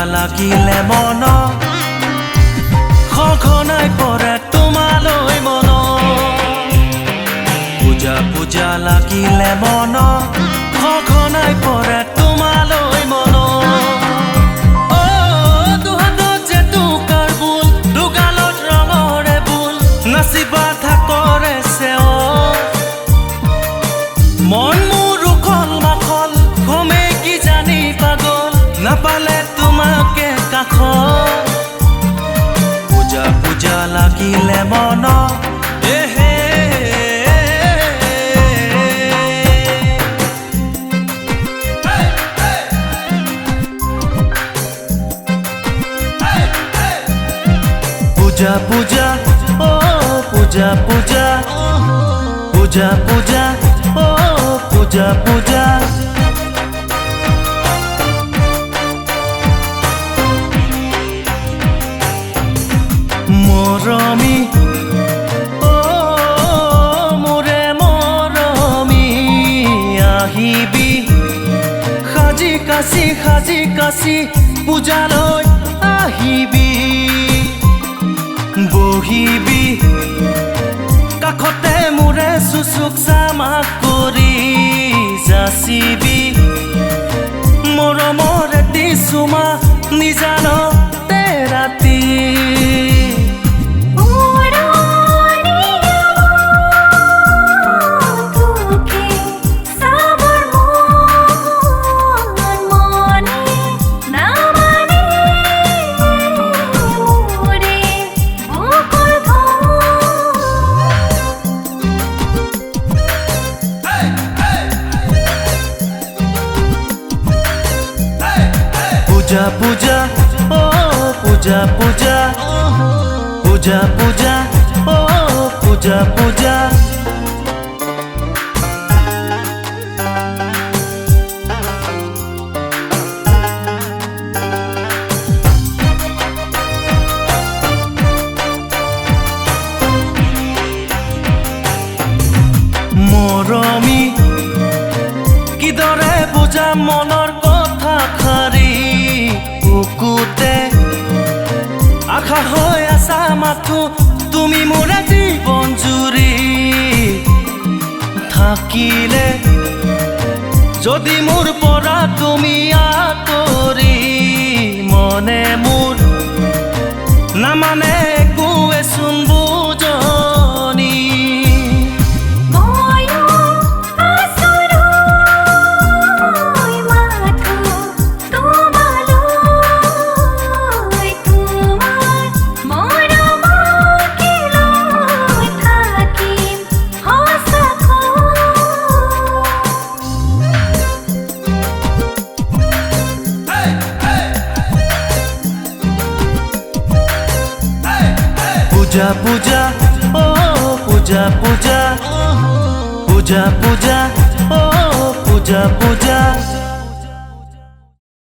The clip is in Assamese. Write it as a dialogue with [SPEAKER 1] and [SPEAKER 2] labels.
[SPEAKER 1] লাগিলে মন সঘনাই পৰে তোমালৈ মন পূজা পূজা লাগিলে মন সঘনাই পৰে তোমালৈ মন দুহাতত যে টুকাৰ বুল দুগালত ৰঙৰে বুল নাচিবা থাকৰে চেও মন মোৰ উখল মাখল ঘমে কি জানি পাগল নাপালে তোমাকে কাষ পূজা পূজা লাগিলে মন এহে পূজা পূজা ও পূজা পূজা পূজা পূজা ও পূজা পূজা মৰমী ও মোৰে মৰমী আহিবি সাজি কাচি পূজালৈ আহিবি বহিবি কাষতে মোৰে চুচুক চামাক কৰি যাচিবি মৰমৰে দিছুমা নিজানতে ৰাতি পূজা পূজা ও পূজা পূজা পূজা পূজা ও পূজা পূজা মৰমী কিদৰে বুজা মনৰ কথা খাৰি বুকুতে আশা হৈ আছা মাথো তুমি মোৰে জীৱন জুৰি থাকিলে যদি মোৰ পৰা তুমি আঁতৰি মনে মোৰ নামানে একোৱে চোন বুজনি পূজা পূজা ও পূজা পূজা পূজা পূজা ও পূজা পূজা